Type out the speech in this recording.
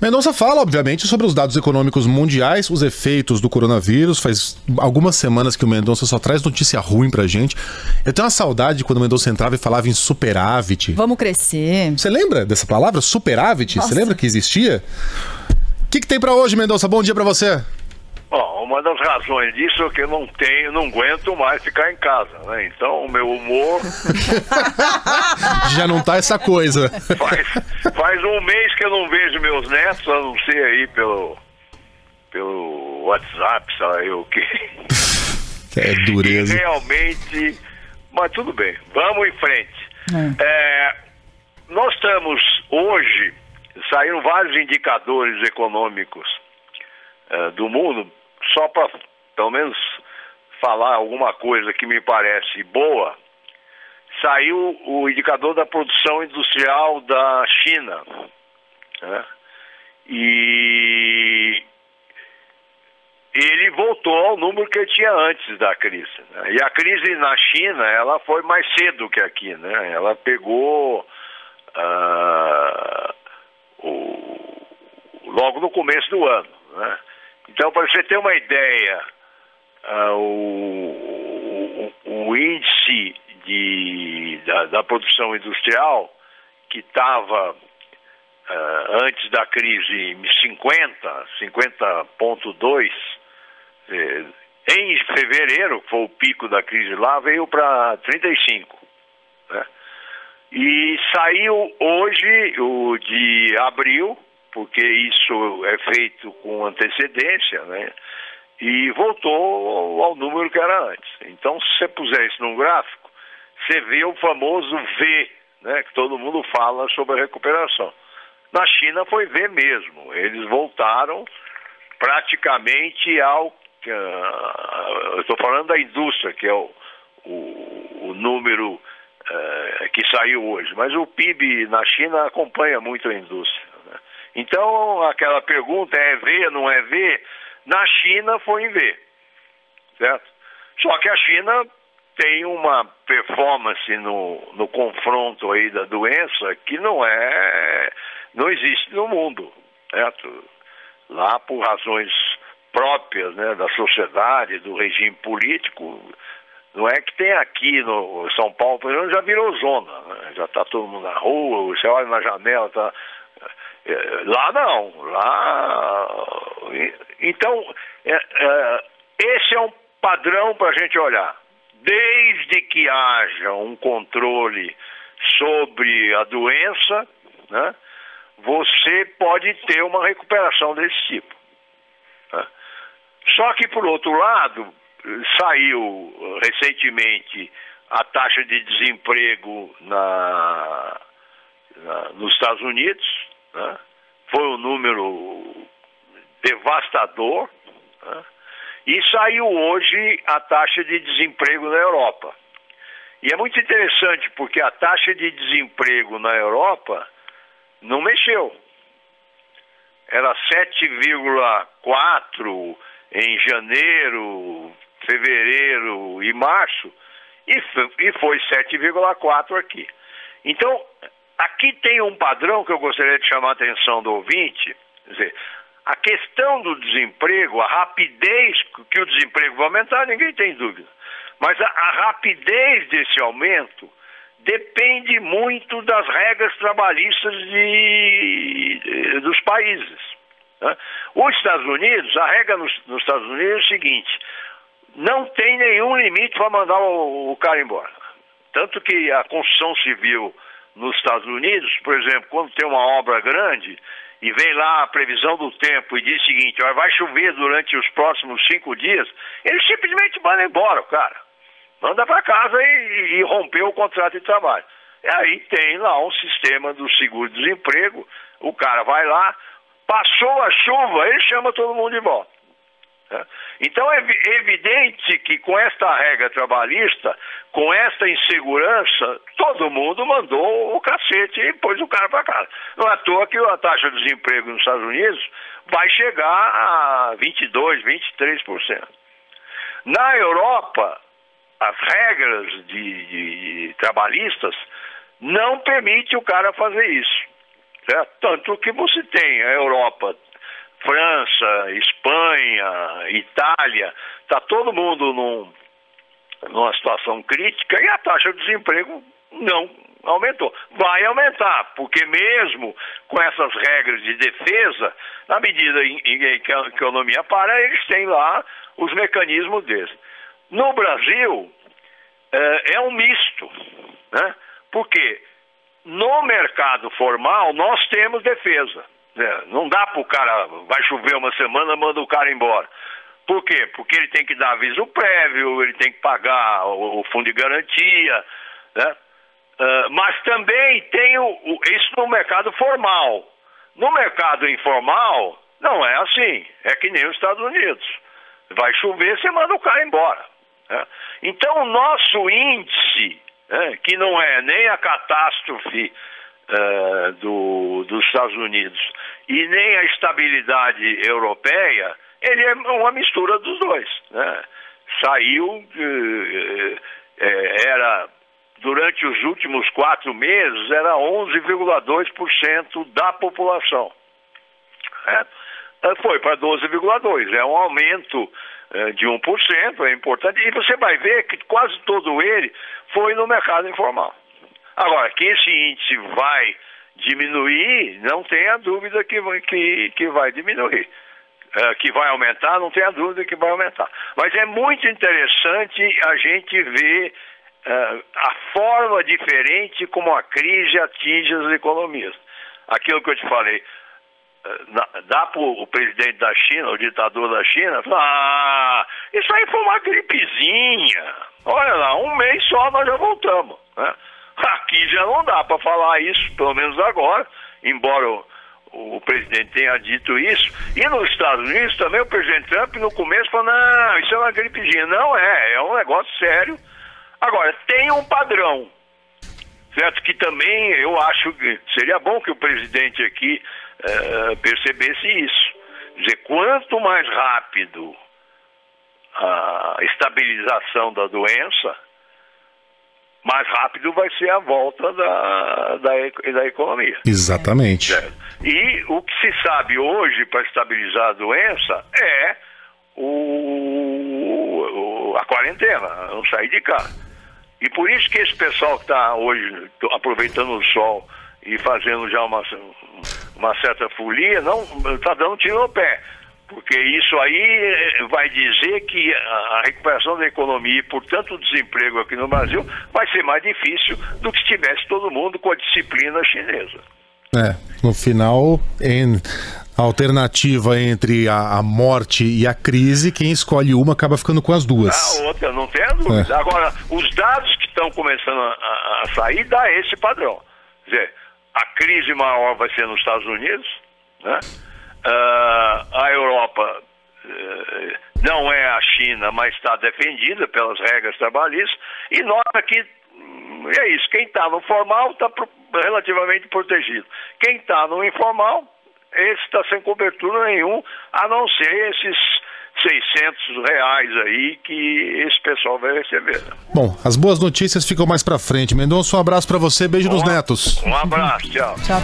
Mendonça fala, obviamente, sobre os dados econômicos mundiais, os efeitos do coronavírus. Faz algumas semanas que o Mendonça só traz notícia ruim pra gente. Eu tenho uma saudade quando o Mendonça entrava e falava em superávit. Vamos crescer. Você lembra dessa palavra, superávit? Nossa. Você lembra que existia? O que tem pra hoje, Mendonça? Bom dia pra você. Bom, uma das razões disso é que eu não aguento mais ficar em casa, né? Então o meu humor Já não tá essa coisa. faz um mês que eu não vejo meus netos, a não ser aí pelo WhatsApp, sabe o que. É dureza. E realmente, mas tudo bem, vamos em frente. Nós estamos hoje, saíram vários indicadores econômicos do mundo, só para pelo menos falar alguma coisa que me parece boa. Saiu o indicador da produção industrial da China, né? E ele voltou ao número que ele tinha antes da crise, né? E a crise na China, ela foi mais cedo que aqui, né? Ela pegou logo no começo do ano, né? Então, para você ter uma ideia, o índice da produção industrial, que estava antes da crise em 50,2, em fevereiro, que foi o pico da crise lá, veio para 35, né? E saiu hoje o de abril, porque isso é feito com antecedência, né? E voltou ao número que era antes. Então, se você puser isso num gráfico, você vê o famoso V, né? Que todo mundo fala sobre a recuperação. Na China foi V mesmo. Eles voltaram praticamente ao... eu estou falando da indústria, que é o número que saiu hoje. Mas o PIB na China acompanha muito a indústria, né? Então, aquela pergunta é V, não é V? Na China foi em V, certo? Só que a China tem uma performance no confronto aí da doença que não existe no mundo, certo? Lá, por razões próprias, né, da sociedade, do regime político, não é que tem aqui no São Paulo, por exemplo, já virou zona, né? Já está todo mundo na rua, você olha na janela, tá... Lá não, lá... Então, esse é um padrão para a gente olhar. Desde que haja um controle sobre a doença, né, você pode ter uma recuperação desse tipo, né? Só que, por outro lado, saiu recentemente a taxa de desemprego nos Estados Unidos, né? Foi um número devastador, né? E saiu hoje a taxa de desemprego na Europa. E é muito interessante porque a taxa de desemprego na Europa não mexeu. Era 7,4 em janeiro, fevereiro e março, e foi 7,4 aqui. Então, aqui tem um padrão que eu gostaria de chamar a atenção do ouvinte. Quer dizer, a questão do desemprego, a rapidez que o desemprego vai aumentar, ninguém tem dúvida. Mas a rapidez desse aumento depende muito das regras trabalhistas dos países, né? Os Estados Unidos, a regra nos Estados Unidos é o seguinte: não tem nenhum limite para mandar o cara embora. Tanto que a construção civil nos Estados Unidos, por exemplo, quando tem uma obra grande e vem lá a previsão do tempo e diz o seguinte: ó, vai chover durante os próximos 5 dias, eles simplesmente mandam embora o cara. Manda para casa e rompeu o contrato de trabalho. E aí tem lá um sistema do seguro-desemprego, o cara vai lá, passou a chuva, ele chama todo mundo de volta. Então é evidente que com esta regra trabalhista, com esta insegurança, todo mundo mandou o cacete e pôs o cara para casa. Não é à toa que a taxa de desemprego nos Estados Unidos vai chegar a 22%, 23%. Na Europa, as regras de trabalhistas não permitem o cara fazer isso. certo? Tanto que você tem a Europa, França, Espanha, Itália, está todo mundo numa situação crítica e a taxa de desemprego não aumentou. Vai aumentar, porque mesmo com essas regras de defesa, na medida em que a economia para, eles têm lá os mecanismos deles. No Brasil, é um misto, né? Porque no mercado formal nós temos defesa. Não dá para o cara, vai chover uma semana, manda o cara embora. Por quê? Porque ele tem que dar aviso prévio, ele tem que pagar o fundo de garantia, né? Mas também tem isso no mercado formal. No mercado informal, não é assim. É que nem os Estados Unidos. Vai chover, você manda o cara embora, né? Então, o nosso índice, né, que não é nem a catástrofe dos Estados Unidos e nem a estabilidade europeia, ele é uma mistura dos dois, né? Saiu, durante os últimos 4 meses, era 11,2% da população. Foi para 12,2%, é um aumento de 1%, é importante, e você vai ver que quase todo ele foi no mercado informal. Agora, que esse índice vai diminuir, não tenha dúvida que vai diminuir. Que vai aumentar, não tenha dúvida que vai aumentar. Mas é muito interessante a gente ver a forma diferente como a crise atinge as economias. Aquilo que eu te falei, dá para o presidente da China, o ditador da China, isso aí foi uma gripezinha. Olha lá, 1 mês só nós já voltamos, né? Aqui já não dá para falar isso, pelo menos agora, embora o presidente tenha dito isso. E nos Estados Unidos também o presidente Trump no começo falou, não, isso é uma gripezinha. Não é um negócio sério. Agora, tem um padrão, certo? Que também eu acho que seria bom que o presidente aqui percebesse isso. Quer dizer, quanto mais rápido a estabilização da doença, mais rápido vai ser a volta da economia. Exatamente. Certo? E o que se sabe hoje para estabilizar a doença é a quarentena, não sair de casa. E por isso que esse pessoal que está hoje aproveitando o sol e fazendo já uma certa folia, não está dando tiro no pé. Porque isso aí vai dizer que a recuperação da economia e, portanto, o desemprego aqui no Brasil vai ser mais difícil do que se tivesse todo mundo com a disciplina chinesa. No final, a alternativa entre a morte e a crise, quem escolhe uma acaba ficando com as duas. A outra, não tem a dúvida. Agora, os dados que estão começando a sair dá esse padrão. Quer dizer, a crise maior vai ser nos Estados Unidos, né? A Europa não é a China, mas está defendida pelas regras trabalhistas, e nós aqui, é isso, quem está no formal está relativamente protegido. Quem está no informal, esse está sem cobertura nenhum, a não ser esses R$600 aí que esse pessoal vai receber. Bom, as boas notícias ficam mais pra frente. Mendonça, um abraço pra você, beijo nos netos. Um abraço, tchau. Tchau.